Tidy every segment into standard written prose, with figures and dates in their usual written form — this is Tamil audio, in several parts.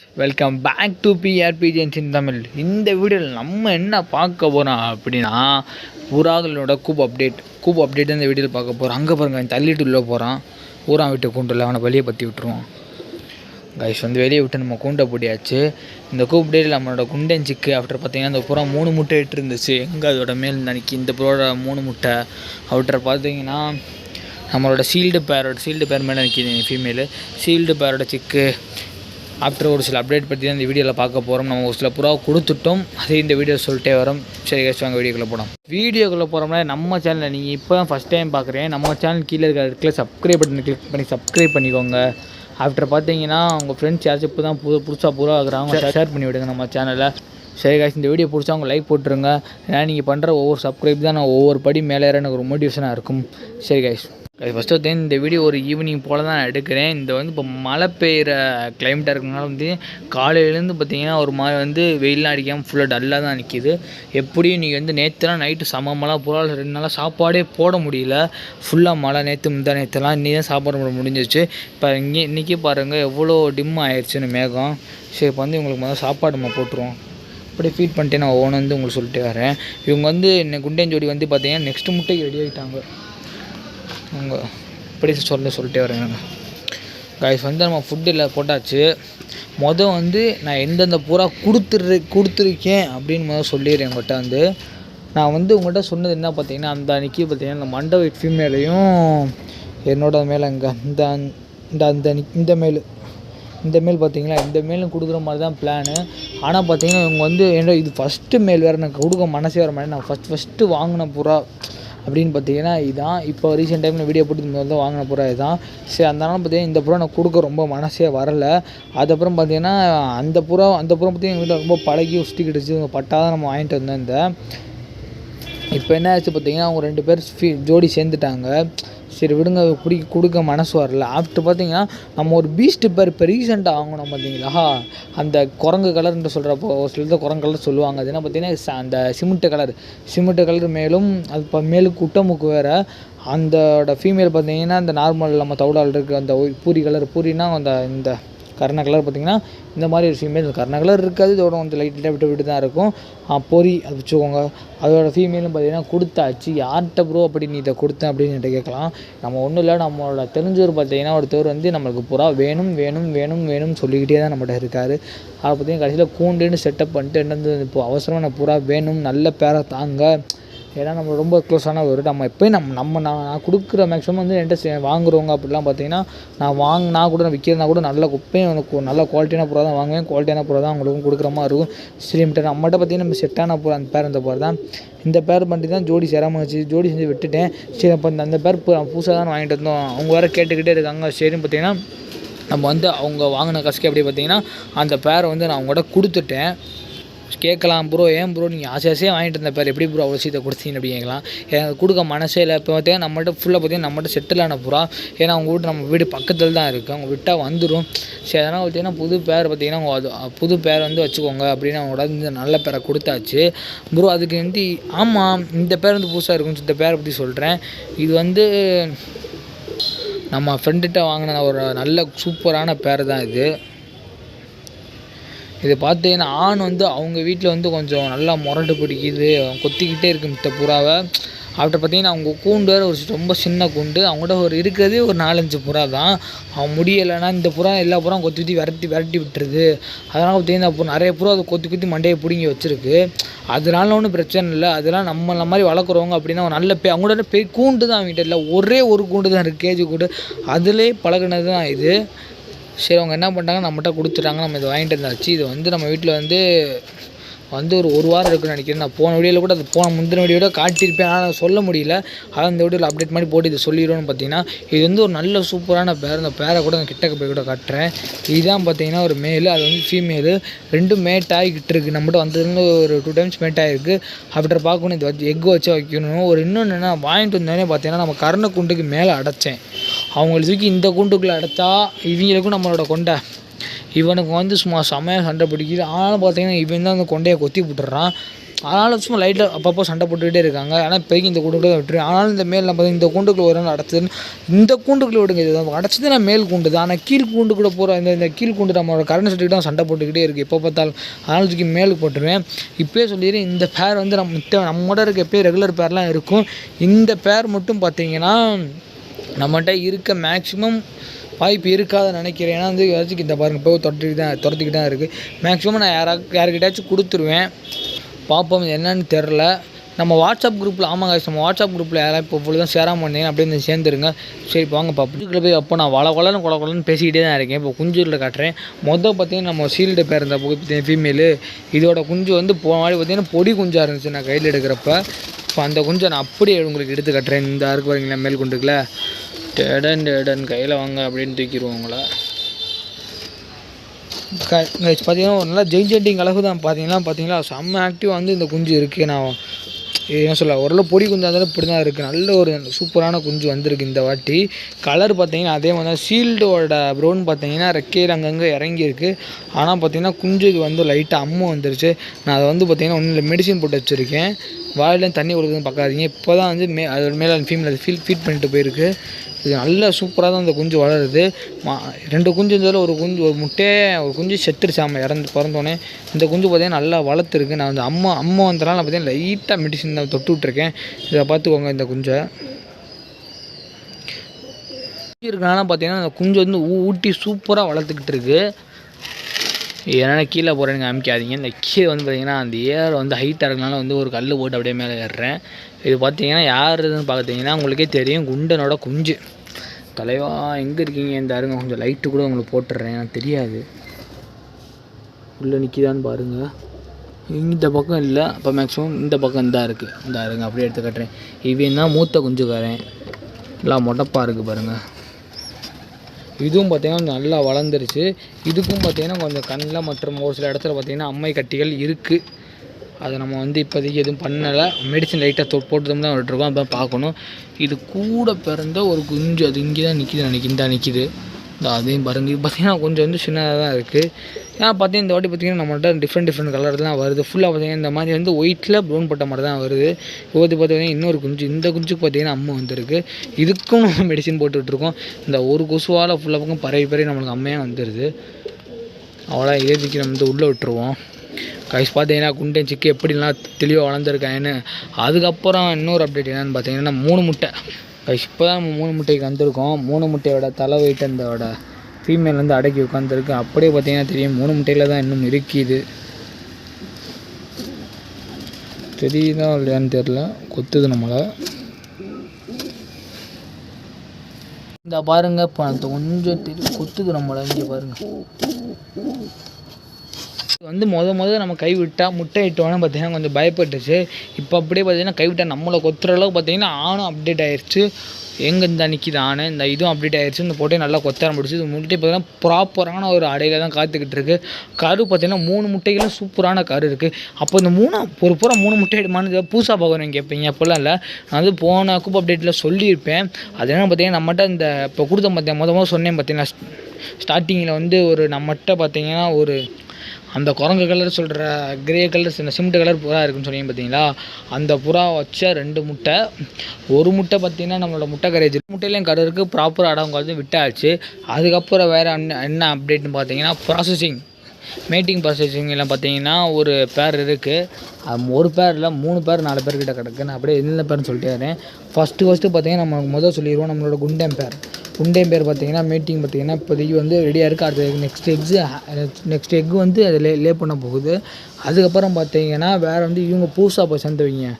வெல்கம் பேக் டு பிஆர்பிஜிஎன்ஸ் இன் தமிழ். இந்த வீடியோவில் நம்ம என்ன பார்க்க போகிறோம் அப்படின்னா, புறாக்களோட கூப் அப்டேட் இந்த வீடியோவில் பார்க்க போகிறோம். அங்கே பாருங்க, தள்ளிட்டு உள்ளே போகிறான். ஊரா விட்டு கூண்டில் அவனை வெளியே பற்றி விட்டுருவோம். கைஸ் வெளியே விட்டு நம்ம கூண்டை போட்டியாச்சு. இந்த கூப் அப்டேட்டில் நம்மளோட குண்டன் சிக்கு ஆஃப்டர் பார்த்தீங்கன்னா இந்த புறா 3 முட்டை இட்டு இருந்துச்சு. எங்கே அதோட மேல் நினைக்கி இந்த புறோட 3 முட்டை ஆஃப்டர் பார்த்தீங்கன்னா நம்மளோட சீல்டு பேர் மேலே நிற்கிது ஃபீமேலு. சீல்டு பேரோட சிக்கு ஆஃப்டர் ஒரு சில அப்டேட் பற்றி தான் இந்த வீடியோவில் பார்க்க போகிறோம். நம்ம ஒரு சில புறாவை கொடுத்துட்டோம், அதே இந்த வீடியோ சொல்லிட்டே வரோம். சரி கேஸ் வாங்க வீடியோக்குள்ளே போகிறோம்னா நம்ம சேனலில் நீங்கள் இப்போ தான் ஃபஸ்ட் டைம் பார்க்குறேன். நம்ம சேனல் கீழே இருக்கிற சப்ஸ்கிரைப் பட்டனை கிளிக் பண்ணி சப்ஸ்கிரைப் பண்ணிக்கோங்க. ஆஃப்டர் பார்த்தீங்கன்னா உங்கள் ஃப்ரெண்ட்ஸ் யாராச்சும் இப்போ தான் புதுசாக புறா ஆகுறாங்க, ஷேர் பண்ணி விடுங்க நம்ம சேனலில். சரி காய்ச்சி, இந்த வீடியோ பிடிச்சா அவங்க லைக் போட்டுருங்க. ஏன்னா நீங்கள் பண்ணுற ஒவ்வொரு சப்ஸ்கிரைப் தான் நான் ஒவ்வொரு படி மேலே எனக்கு ஒரு மோட்டிவேஷனாக இருக்கும். சரி காய்ச்சி, ஃபஸ்ட்டு வந்து இந்த வீடியோ ஒரு ஈவினிங் போல் தான் நான் எடுக்கிறேன். இந்த இப்போ மழை பெய்கிற கிளைமேட்டாக இருக்கிறதுனால காலையிலேருந்து பார்த்தீங்கன்னா ஒரு மாதிரி வெயிலாம் அடிக்காமல் ஃபுல்லாக டல்லாக தான் நிற்கிது. எப்படியும் நீங்கள் நேற்றுலாம் நைட்டு சமமெல்லாம் புறா 2 நாளாக சாப்பாடே போட முடியல. ஃபுல்லாக மழை நேற்றுலாம் இன்னி தான் சாப்பாடு முடிஞ்சிச்சு. இப்போ இன்றைக்கி பாருங்கள் எவ்வளோ டிம் ஆயிடுச்சுன்னு மேகம். சரி, இப்போ உங்களுக்கு முதல்ல சாப்பாடு நம்ம போட்டுருவோம். அப்படியே ஃபீட் பண்ணிட்டு நான் ஓன்னு உங்களுக்கு சொல்லிட்டு வரேன். இவங்க என்ன குண்டன் ஜோடி பார்த்தீங்கன்னா நெக்ஸ்ட் முட்டைக்கு ரெடி ஆகிட்டாங்க. அவங்க இப்படி சொல்லிட்டே வரேங்க காய்ஸ். நம்ம ஃபுட்டில் போட்டாச்சு. நான் எந்தெந்த பூரா கொடுத்துருக்கேன் அப்படின்னு சொல்லிடுறேன். உங்கள்கிட்ட நான் உங்கள்கிட்ட சொன்னது என்ன பார்த்தீங்கன்னா, அந்த அன்றைக்கி பார்த்தீங்கன்னா இந்த மண்டை வெயிட் ஃபீமேலையும் என்னோட மேலே இங்கே இந்த மேல் பார்த்தீங்களா, இந்த மேலும் கொடுக்குற மாதிரி தான் பிளானு. ஆனால் பார்த்தீங்கன்னா இவங்க என்ன இது ஃபஸ்ட்டு மேல் வேறு எனக்கு கொடுக்க மனசே வர மாதிரி. நான் ஃபஸ்ட்டு வாங்கின புறா அப்படின்னு பார்த்தீங்கன்னா இதுதான். இப்போ ரீசெண்ட் டைமில் வீடியோ போட்டு முதல்ல வாங்கின புறா இதுதான். சரி, அதனால பார்த்தீங்கன்னா இந்த புறா நான் கொடுக்க ரொம்ப மனசே வரலை. அதுக்கப்புறம் பார்த்தீங்கன்னா அந்த புறா பார்த்தீங்கன்னா எங்கள் வீட்டில் ரொம்ப பழகி சுற்றிக்கிட்டுச்சு. பட்டாக தான் நம்ம வாங்கிட்டு வந்தோம். இப்போ என்ன ஆச்சு பார்த்தீங்கன்னா அவங்க 2 பேர் ஜோடி சேர்ந்துட்டாங்க. சரி விடுங்க, கொடுக்க மனசு வரல. ஆஃப்டர் பார்த்தீங்கன்னா நம்ம ஒரு பீஸ்ட் பேர் இப்போ ரீசெண்டாக வாங்கணும் பார்த்தீங்களா, அந்த குரங்கு கலர்ன்ற சொல்கிறப்போ ஒரு சிலர் குரங்கு கலர் சொல்லுவாங்க. அது என்ன பார்த்தீங்கன்னா அந்த சிமெண்ட்டு கலர் மேலும் அது இப்போ மேலுக்கு குட்டமுக்கு வேறு. அந்தோட ஃபீமேல் பார்த்தீங்கன்னா அந்த நார்மல் நம்ம தவுடால் இருக்குது அந்த பூரினா இந்த கருணை கலர் பார்த்திங்கன்னா இந்த மாதிரி ஒரு ஃபீமேல். கருணை கலர் இருக்காது, இதோட லைட்டாக விட்டு தான் இருக்கும். பொறி அது வச்சுக்கோங்க. அதோட ஃபீமேலும் பார்த்திங்கன்னா கொடுத்தாச்சு. யார்கிட்ட ப்ரோ அப்படி நீ இதை கொடுத்தேன் அப்படின்னு என்கிட்ட கேட்கலாம். நம்ம ஒன்றும் இல்லை, நம்மளோட தெரிஞ்சவர் பார்த்திங்கன்னா ஒருத்தவர் நம்மளுக்கு புறா வேணும்னு சொல்லிக்கிட்டே தான் நம்மகிட்ட இருக்கார். அதை பார்த்திங்கன்னா கடைசியில் கூண்டுன்னு செட்டப் பண்ணிட்டு என்னது இப்போ அவசரமான புறா வேணும், நல்ல பேரை தாங்க. ஏன்னா நம்ம ரொம்ப க்ளோஸான ஒரு நம்ம எப்போயும் நான் கொடுக்குற மேக்ஸிமம் என்கிட்ட வாங்குறவங்க அப்படிலாம் பார்த்தீங்கன்னா நான் கூட விற்கிறனா கூட நல்ல குப்பையும் எனக்கு நல்ல குவாலிட்டியான புறா தான் வாங்குவேன். குவாலிட்டியான புறா தான் அவங்களுக்கும் கொடுக்குற மாதிரி இருக்கும். ஸ்ரீமிட்ட நம்மகிட்ட பார்த்தீங்கன்னா நம்ம செட்டான புறா அந்த பேர் தான். இந்த பேர் பண்ணி தான் ஜோடி சேராமல் வச்சு ஜோடி செஞ்சு விட்டுட்டேன். சரி, அப்போ அந்த பேர் புதுசாக தான் வாங்கிட்டு வந்தோம். அவங்க வேறு கேட்டுக்கிட்டே இருக்காங்க. சரின்னு பார்த்தீங்கன்னா நம்ம அவங்க வாங்கின கஷ்டம் எப்படி பார்த்தீங்கன்னா அந்த பேரை நான் அவங்கள்ட்ட கொடுத்துட்டேன். கேட்கலாம், ப்ரோ ஏன் ப்ரோ நீங்கள் ஆசையாக வாங்கிட்டு இருந்த பேர் எப்படி ப்ரோ அவ்வளோ சீத்தை கொடுத்தீங்க அப்படி கேட்கலாம். எனக்கு கொடுக்க மனசே இல்லை. இப்போ பார்த்தீங்கன்னா நம்மகிட்ட ஃபுல்லாக பார்த்தீங்கன்னா நம்மகிட்ட செட்டிலான புறா. ஏன்னா அவங்க நம்ம வீடு பக்கத்தில் தான் இருக்குது, அவங்க விட்டால் வந்துடும். சரி, அதனால் பார்த்தீங்கன்னா புது பேர் பார்த்தீங்கன்னா புது பேர் வச்சுக்கோங்க அப்படின்னு அவங்களோட இந்த நல்ல பேரை கொடுத்தாச்சு. ப்ரோ அதுக்கு ஆமாம் இந்த பேர் புதுசாக இருக்குன்னு இந்த பேரை பற்றி சொல்கிறேன். இது நம்ம ஃப்ரெண்டுகிட்ட வாங்கின ஒரு நல்ல சூப்பரான பேர் தான் இது பார்த்தீங்கன்னா ஆண் அவங்க வீட்டில் கொஞ்சம் நல்லா முரட்டு பிடிக்குது, கொத்திக்கிட்டே இருக்குது மித்த புறாவை. ஆஃப்டர் பார்த்தீங்கன்னா அவங்க கூண்டு வேறு ஒரு ரொம்ப சின்ன கூண்டு. அவங்கள்ட்ட இருக்கிறதே ஒரு 4-5 புறா தான். அவன் முடியலைன்னா இந்த புறா எல்லா புறாவும் கொத்தி விரட்டி விட்டுருது. அதனால் பார்த்தீங்கன்னா அப்போ நிறைய புறா அதை கொத்தி மண்டையை பிடுங்கி வச்சுருக்கு. அதனால ஒன்றும் பிரச்சனை இல்லை. அதெல்லாம் நம்மள மாதிரி வளர்க்குறவங்க அப்படின்னா நல்ல அவங்களோட கூண்டு தான் அவங்ககிட்ட இல்லை, ஒரே ஒரு கூண்டு தான் இருக்குது, கேஜி கூண்டு. அதிலே பழகினது தான் இது. சரி, அவங்க என்ன பண்ணிட்டாங்க, நம்மகிட்ட கொடுத்துட்டாங்க. நம்ம இதை வாங்கிட்டு இருந்தாச்சு. இது நம்ம வீட்டில் ஒரு வாரம் இருக்குன்னு நினைக்கிறேன். நான் போன வீடியோவில் கூட முந்தின வீடியோட காட்டியிருப்பேன், ஆனால் சொல்ல முடியல. அதான் இந்த வீடியோவில் அப்டேட் பண்ணி போட்டு இதை சொல்லிடுவோன்னு பார்த்தீங்கன்னா இது ஒரு நல்ல சூப்பரான பேர். அந்த பேரை கூட நான் கிட்டக்க போய் கூட காட்டுறேன். இதுதான் பார்த்தீங்கன்னா ஒரு மேலு, அது ஃபீமேலு. 2 மேட் ஆகிக்கிட்டு இருக்குது. நம்மகிட்ட வந்ததுலேருந்து ஒரு 2 டைம்ஸ் மேட் ஆகிருக்கு. ஆஃப்டர் பார்க்கணும் இது எக் வச்சு வைக்கணும். இன்னொன்று என்ன வாங்கிட்டு வந்தோடனே பார்த்தீங்கன்னா நம்ம கருணை குண்டுக்கு மேலே அடைச்சேன். அவங்களுக்கு இந்த கூண்டுக்குள்ளே அடைத்தா இவங்களுக்கும் நம்மளோட கொண்டை இவனுக்கு சும்மா செமையாக சண்டை பிடிக்குது. ஆனாலும் பார்த்தீங்கன்னா இவன் தான் அந்த கொண்டையை கொத்தி விட்டுறான். ஆனாலும் சும்மா லைட்டாக அப்பப்போ சண்டை போட்டுக்கிட்டே இருக்காங்க. ஆனால் இப்போதைக்கு இந்த கூண்டுக்குள்ளே விட்டுருவேன். ஆனாலும் இந்த மேல் நம்ம இந்த கூண்டுக்குள்ளே ஒரு நாள் அடைச்சதுன்னு இந்த கூண்டுக்குள்ளே விடுங்க. இது அடைச்சது நான் மேல் கூண்டு தான். ஆனால் கீழ் கூண்டுக்குள்ளே போகிற இந்த கீழ் கூண்டு நம்மளோட கரண்ட் செட்டுக்கிட்ட தான் சண்டை போட்டுக்கிட்டே இருக்குது எப்போ பார்த்தாலும். அதனால தூக்கி மேலுக்கு போட்டுருவேன். இப்போயே சொல்லிடுறேன், இந்த பேர் வந்து நம்மகிட்ட இருக்க எப்போயும் ரெகுலர் பேர்லாம் இருக்கும். இந்த பேர் மட்டும் பார்த்தீங்கன்னா நம்மகிட்ட இருக்க மேக்ஸிமம் வாய்ப்பு இருக்காதுன்னு நினைக்கிறேன். ஏன்னா வந்து ஏதாச்சும் இந்த பாருங்கள் இப்போ துரத்திக்கிட்டு தான் இருக்குது. மேக்ஸிமம் நான் யாருக்கிட்டாச்சும் கொடுத்துருவேன். பார்ப்போம் என்னன்னு தெரில. நம்ம வாட்ஸ்அப் குரூப்பில் நம்ம வாட்ஸ்அப் குரூப்பில் யாராவது இப்போ ஃபுல்லாக தான் சேராமல் பண்ணீங்க அப்படியே சேர்ந்துருங்க. சரி வாங்க பப்ளிக்கில் போய் அப்போ நான் கொலன்னு பேசிக்கிட்டே தான் இருக்கேன். இப்போ குஞ்சுகளில் காட்டுறேன். பார்த்தீங்கன்னா நம்ம சீல்டு பேர் இருந்த பார்த்தீங்கன்னா ஃபீமேலு. இதோட குஞ்சு வந்து போன மாதிரி பார்த்தீங்கன்னா பொடி குஞ்சாக இருந்துச்சு நான் கையில் எடுக்கிறப்ப. இப்போ அந்த குஞ்சை நான் அப்படியே உங்களுக்கு எடுத்து காட்டுறேன். இந்த இருக்கு பாருங்களா மேல் குண்டுக்குள்ள டேடன் கையில் வாங்க அப்படின்னு தூக்கிடுவோம் உங்களை. பார்த்தீங்கன்னா ஒரு நல்லா ஜெயிண்டிங் அளவு தான். பார்த்தீங்களா செம்ம ஆக்டிவாக வந்து இந்த குஞ்சு இருக்குது. நான் என்ன சொல்ல ஓரளவு பொடி குஞ்சு இருந்தாலும் இப்படி தான் இருக்குது. நல்ல ஒரு சூப்பரான குஞ்சு வந்திருக்கு இந்த வாட்டி. கலர் பார்த்தீங்கன்னா அதே மாதிரி தான். ஷீல்டோட ப்ரௌன் பார்த்தீங்கன்னா ரெக்கையில் அங்கங்கே இறங்கியிருக்கு. ஆனால் பார்த்தீங்கன்னா குஞ்சுக்கு வந்து லைட்டாக அம்மு வந்துருச்சு. நான் அதை வந்து பார்த்தீங்கன்னா ஒன்றும் மெடிசின் போட்டு வச்சுருக்கேன். வாயிலையும் தண்ணி கொடுக்குதுன்னு பார்க்காதீங்க. இப்போ தான் வந்து அதோட மேலே ஃபீமேல் அதை ஃபீட் பண்ணிட்டு போயிருக்கு. இது நல்ல சூப்பராக தான் அந்த குஞ்சு வளருது. 2 குஞ்சு இருந்தாலும் ஒரு குஞ்சு செத்துருச்சு பிறந்தோடனே. இந்த குஞ்சு பார்த்தீங்கன்னா நல்லா வளர்த்துருக்கு. நான் வந்து அம்மா வந்தனால பார்த்தீங்கன்னா லைட்டாக மெடிசின் தான் தொட்டு விட்ருக்கேன். இதை பார்த்துக்கோங்க. இந்த குஞ்சை இருக்கனால பார்த்தீங்கன்னா அந்த குஞ்சு வந்து ஊட்டி சூப்பராக வளர்த்துக்கிட்டு இருக்குது. ஏன்னா கீழே போகிறேன்னு காமிக்காதீங்க. இந்த கீழே வந்து பார்த்திங்கன்னா அந்த ஏர் வந்து ஹைட்டாக இருக்கனால வந்து ஒரு கல் போட்டு அப்படியே மேலே ஏறுறேன். இது பார்த்தீங்கன்னா யாருன்னு பார்த்தீங்கன்னா உங்களுக்கே தெரியும், குண்டனோட குஞ்சு. தலைவா எங்கே இருக்கீங்க? இந்த அருங்க கொஞ்சம் லைட்டு கூட உங்களுக்கு போட்டுடுறேன். எனக்கு தெரியாது உள்ளே நிற்கிதான்னு பாருங்கள். இந்த பக்கம் இல்லை. அப்போ மேக்ஸிமம் இந்த பக்கம் தான் இருக்குது. இந்த அருங்க அப்படியே எடுத்து கட்டுறேன். இவன் தான் மூத்த குஞ்சுக்காரன். எல்லாம் மொட்டப்பாக இருக்குது பாருங்கள். இதுவும் பார்த்திங்கன்னா நல்லா வளர்ந்துருச்சு. இதுக்கும் பார்த்திங்கன்னா கொஞ்சம் கண்ணில் மற்றும் ஒரு சில இடத்துல பார்த்திங்கன்னா அம்மை கட்டிகள் இருக்குது. அதை நம்ம வந்து இப்போதைக்கு எதுவும் பண்ணலை. மெடிசன் லைட்டாக போட்டு தான் விட்டுருக்கோம். அப்போ பார்க்கணும். இது கூட பிறந்த ஒரு குஞ்சு அது இங்கே தான் நிற்கிது. அதையும் பாருங்கள். இது பார்த்திங்கன்னா கொஞ்சம் வந்து சின்னதாக தான் இருக்குது. ஏன்னா பார்த்தீங்கன்னா இந்த வாட்டி பார்த்திங்கன்னா நம்மள்ட்ட டிஃப்ரெண்ட் கலர் தான் வருது. ஃபுல்லாக பார்த்திங்கன்னா இந்த மாதிரி வந்து ஒயிட்டில் ப்ரௌன் பட்ட மாதிரி தான் வருது. பார்த்திங்கன்னா இன்னொரு குஞ்சு, இந்த குஞ்சுக்கு பார்த்திங்கன்னா அம்மா வந்திருக்கு. இதுக்கும் நம்ம மெடிசின் போட்டுட்ருக்கோம். இந்த ஒரு கொசுவால் ஃபுல்லாக பக்கம் பரவி நம்மளுக்கு அம்மையாக வந்துடுது. அவ்வளோ இதே தூக்கி நம்ம வந்து உள்ளே விட்டுருவோம். கைஸ் பார்த்தீங்கன்னா குண்டை சிக்கி எப்படிலாம் தெளிவாக வளர்ந்துருக்காங்கன்னு. அதுக்கப்புறம் இன்னொரு அப்டேட் என்னென்னு பார்த்தீங்கன்னா 3 முட்டை கைஸ். இப்போ தான் நம்ம 3 முட்டைக்கு வந்திருக்கோம். 3 முட்டையோட தலை வெயிட் அந்தோட ஃபீமேல் வந்து அடக்கி உட்காந்துருக்கு. அப்படியே பார்த்தீங்கன்னா தெரியும் 3 முட்டையில் தான் இன்னும் இருக்குது. தெரியுதா இல்லையான்னு தெரில, கொத்துது நம்மளை. இந்த பாருங்கள் இப்போ அந்த கொஞ்சம் கொத்துது நம்மளை. இங்கே பாருங்கள். வந்து முதல்ல நம்ம கைவிட்டால் முட்டை இட்டோன்னு பார்த்தீங்கன்னா கொஞ்சம் பயப்பட்டுச்சு. இப்போ அப்படியே பார்த்தீங்கன்னா கைவிட்டால் நம்மளை கொத்துற அளவுக்கு பார்த்தீங்கன்னா ஆணும் அப்டேட் ஆயிடுச்சு. எங்கே இந்த நிற்கிது ஆணு, இந்த இதுவும் அப்டேட் ஆயிடுச்சு. இந்த போட்டே நல்லா கொத்த ஆரம்பிச்சு. இது முட்டை பார்த்தீங்கன்னா ப்ராப்பரான ஒரு அடையில தான் காத்துக்கிட்டு இருக்குது. கரு பார்த்தீங்கன்னா 3 முட்டைகளும் சூப்பரான கரு இருக்குது. அப்போ இந்த 3 முட்டை எடுமான்னு பூசா பார்க்குறேன் கேட்பீங்க. அப்போல்லாம் இல்லை, நான் வந்து போன கூப் அப்டேட்டில் சொல்லியிருப்பேன். அது என்ன பார்த்தீங்கன்னா நம்மகிட்ட இந்த இப்போ கொடுத்த பார்த்தீங்கன்னா முதல் சொன்னேன் பார்த்தீங்கன்னா ஸ்டார்டிங்கில் வந்து ஒரு நம்மகிட்ட பார்த்தீங்கன்னா ஒரு அந்த குரங்கு கலர் சொல்கிற கிரே கலர் இந்த சிமெண்ட் கலர் புறா இருக்குன்னு சொன்னீங்க பார்த்தீங்களா, அந்த புறா வச்ச 2 முட்டை. ஒரு முட்டை பார்த்தீங்கன்னா நம்மளோட முட்டை கரேஜ் முட்டையிலையும் கடை இருக்குது. ப்ராப்பராக அடம் வந்து விட்டாச்சு. அதுக்கப்புறம் வேறு என்ன அப்டேட்னு பார்த்தீங்கன்னா மேட்டிங் ப்ராசஸிங் எல்லாம் பார்த்தீங்கன்னா ஒரு பேர் இருக்குது. ஒரு பேர் இல்லை 3 பேர் 4 பேர்கிட்ட கிடக்கு. நான் அப்படியே என்னென்ன பேர்னு சொல்லிட்டே வரேன். ஃபஸ்ட்டு பார்த்தீங்கன்னா நம்ம சொல்லிடுவோம் நம்மளோட குண்டேம் பேர் பார்த்தீங்கன்னா மீட்டிங் பார்த்தீங்கன்னா இப்போதைக்கு வந்து ரெடியாக இருக்குது. அடுத்த நெக்ஸ்ட் எக் வந்து அதில் லே பண்ண போகுது. அதுக்கப்புறம் பார்த்தீங்கன்னா வேறு வந்து இவங்க சேர்ந்தவங்க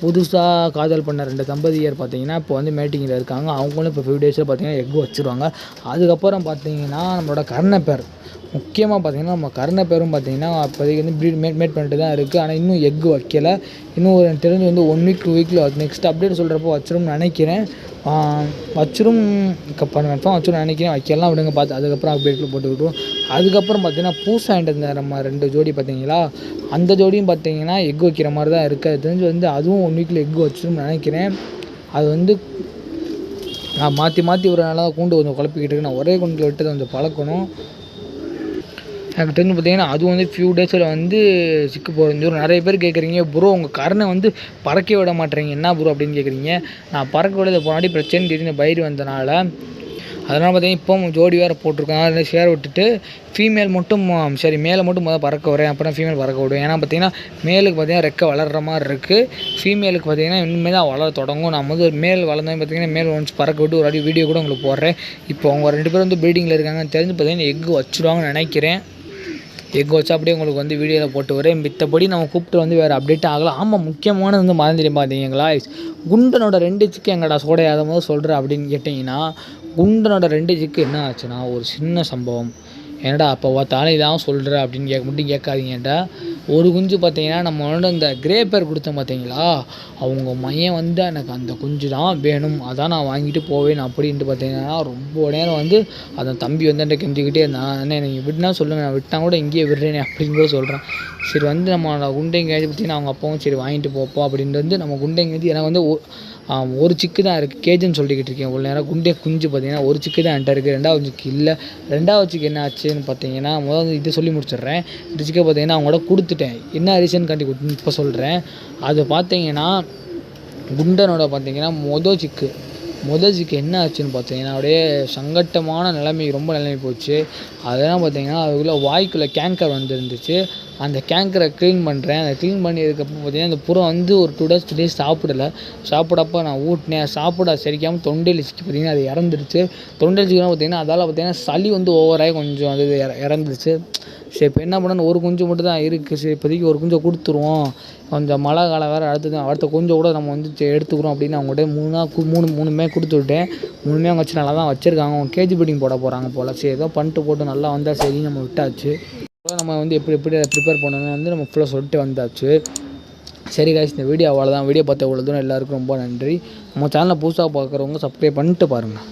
புதுசாக காதல் பண்ண 2 தம்பதியர் பார்த்தீங்கன்னா இப்போ வந்து மேட்டிங்கில் இருக்காங்க. அவங்களும் இப்போ 5 டேஸில் பார்த்தீங்கன்னா எக் வச்சுருவாங்க. அதுக்கப்புறம் பார்த்தீங்கன்னா நம்மளோட கர்ணப்பேர் முக்கியமாக பார்த்தீங்கன்னா நம்ம கர்ணப்பேரும் பார்த்தீங்கன்னா இப்போதைக்கு வந்து மேட் பண்ணிட்டு தான் இருக்குது. ஆனால் இன்னும் எக் வைக்கலை. இன்னும் எனக்கு தெரிஞ்சு வந்து 1 வீக் 2 வீக்கில் நெக்ஸ்ட் அப்டேட் சொல்கிறப்போ வச்சிரும்னு நினைக்கிறேன். வச்சிரும் நினைக்கிறேன். வைக்கலாம் விடுங்க பார்த்து அதுக்கப்புறம் அப்டேட்டில் போட்டுக்கிட்டோம். அதுக்கப்புறம் பார்த்தீங்கன்னா பூசாயின்ட்டு இருந்த நம்ம 2 ஜோடி பார்த்தீங்களா, அந்த ஜோடியும் பார்த்தீங்கன்னா எக் வைக்கிற மாதிரி தான் இருக்குது. அது தெரிஞ்சு வந்து அதுவும் 1 வீக்கில் எக் வச்சிரும்னு நினைக்கிறேன். அது வந்து நான் மாற்றி ஒரு நாளாக கூண்டு கொஞ்சம் குழப்பிக்கிட்டு இருக்கு. நான் ஒரே கூண்டில் விட்டு கொஞ்சம் பழக்கணும். எனக்கு தெரிஞ்சு பார்த்தீங்கன்னா அது வந்து ஃபியூ டேஸில் வந்து சிக்க போகிறது. நிறைய பேர் கேட்குறீங்க ப்ரோ உங்கள் கருணை வந்து பறக்க விட மாட்டேறீங்க என்ன ப்ரோ அப்படின்னு கேட்குறீங்க. நான் பறக்க விட போனாடி பிரச்சனை திடீர்னு பயிர் வந்தனால அதனால் பார்த்தீங்கன்னா இப்போ ஜோடி வேறு போட்டிருக்காங்க. அதில் ஷேர் விட்டுட்டு ஃபீமேல் மட்டும் சரி மேலே மட்டும் முதல் பறக்க வரேன் அப்புறம் ஃபீமேல் பறக்க விடுவேன். ஏன்னா பார்த்தீங்கன்னா மேலுக்கு பார்த்தீங்கன்னா ரெக்கை வளர்கிற மாதிரி இருக்குது. ஃபீமேலுக்கு பார்த்தீங்கன்னா இனிமேல் தான் வளர தொடங்கும். நான் வந்து மேல் வளர்ந்தேன் பார்த்தீங்கன்னா மேல் ஒன்ஸ் பறக்க விட்டு ஒரு அடி வீடியோ கூட உங்களுக்கு போடுறேன். இப்போ அவங்க 2 பேரும் வந்து ப்ரீடிங்கில் இருக்காங்கன்னு தெரிஞ்சு பார்த்தீங்கன்னா எக்கு வச்சுருவாங்கன்னு நினைக்கிறேன். எக் வச்சா அப்படியே உங்களுக்கு வந்து வீடியோவில் போட்டு வரேன். மித்தபடி நம்ம கூப்பிட்டு வந்து வேறு அப்டேட் ஆகலாம். ஆமாம் முக்கியமானது வந்து மறந்துட்டு பார்த்தீங்களா குண்டனோட 2 சிக்கு எங்கடா சோடையாத போது சொல்கிறேன் அப்படின்னு கேட்டிங்கன்னா குண்டனோட 2 சிக்கு என்ன ஆச்சுன்னா ஒரு சின்ன சம்பவம். ஏன்டா அப்போ பார்த்தாலும் இதான் சொல்கிற அப்படின்னு மட்டும் கேட்காதீங்கடா. ஒரு குஞ்சு பார்த்தீங்கன்னா நம்மளோட இந்த கிரேப்பர் கொடுத்தோம் பார்த்தீங்களா அவங்க மையம் வந்து எனக்கு அந்த குஞ்சு தான் வேணும் அதான் நான் வாங்கிட்டு போவேன் அப்படின்ட்டு பார்த்தீங்கன்னா ரொம்ப நேரம் வந்து அந்த தம்பி வந்து என்கிட்ட கெஞ்சிக்கிட்டே இருந்தான். அண்ணே நீங்கள் விட்டுனா சொல்லுங்கள் நான் விட்டால் கூட இங்கேயே விடுறேனே அப்படின்னு கூட சொல்கிறேன். சரி வந்து நம்ம குண்டைங்கேஜி பார்த்தீங்கன்னா அவங்க அப்பாவும் சரி வாங்கிட்டு போப்போம் அப்படின்ட்டு வந்து நம்ம குண்டைங்கேஜி எனக்கு வந்து ஒரு சிக்கு தான் இருக்குது கேஜுன்னு சொல்லிக்கிட்டு இருக்கேன். இவ்வளோ நேரம் குஞ்சு பார்த்தீங்கன்னா ஒரு சிக்கு தான் என்கிட்ட இருக்குது. 2வது சிக்கு இல்லை. 2வது சிக்கு என்ன ஆச்சுன்னு பார்த்தீங்கன்னா முதல்ல இது சொல்லி முடிச்சிடுறேன். இந்த சிக்கை பார்த்தீங்கன்னா அவங்களோட கொடுத்துட்டேன். என்ன ரீசன் காட்டி கொடுத்து இப்போ சொல்கிறேன். அது பார்த்தீங்கன்னா குண்டனோட பார்த்தீங்கன்னா மொதல் சிக்கு என்ன ஆச்சுன்னு பார்த்தீங்கன்னா அப்படியே சங்கட்டமான ரொம்ப நிலைமை போச்சு. அதெல்லாம் பார்த்தீங்கன்னா அதுக்குள்ளே வாய்க்குள்ளே கேங்கர் வந்துருந்துச்சு. அந்த கேங்கரை க்ளீன் பண்ணுறேன். அதை க்ளீன் பண்ணியிருக்கப்போ பார்த்தீங்கன்னா அந்த புறம் வந்து ஒரு 2 days 3 days சாப்பிடப்போ நான் ஊட்டினேன். சாப்பிட சரிக்காமல் தொண்டையில் சிக்கி பார்த்தீங்கன்னா அது இறந்துருச்சு. தொண்டையில் சிக்கினா பார்த்தீங்கன்னா அதால் பார்த்தீங்கன்னா சளி வந்து ஓவராகி கொஞ்சம் அது இறந்துருச்சு. சரி இப்போ என்ன பண்ணணும் ஒரு குஞ்சு மட்டும் தான் இருக்குது. சரி இப்போதைக்கு ஒரு குஞ்சை கொடுத்துருவோம். கொஞ்சம் மழை காலம் வேறு அடுத்த கொஞ்சம் கூட நம்ம வந்து எடுத்துக்கிறோம் அப்படின்னு அவங்கள்ட்ட மூணுமே கொடுத்து விட்டேன். 3மே அவங்க வச்சு நல்லா தான் வச்சுருக்காங்க. அவங்க கேஜி பீடிங் போட போகிறாங்க போல். சரி ஏதோ பண்ணிட்டு போட்டு நல்லா வந்தால் சரி நம்ம விட்டாச்சு. நம்ம வந்து எப்படி ப்ரிப்பேர் பண்ணணும்னு வந்து நம்ம ஃபுல்லாக சொல்லிட்டு வந்தாச்சு. சரி காய்ஸ் இந்த வீடியோ அவ்வளோதான். வீடியோ பார்த்த இவ்வளோ தூரம் எல்லாருக்கும் ரொம்ப நன்றி. நம்ம சேனலை புதுசாக பார்க்குறவங்க சப்ஸ்கிரைப் பண்ணிட்டு பாருங்கள்.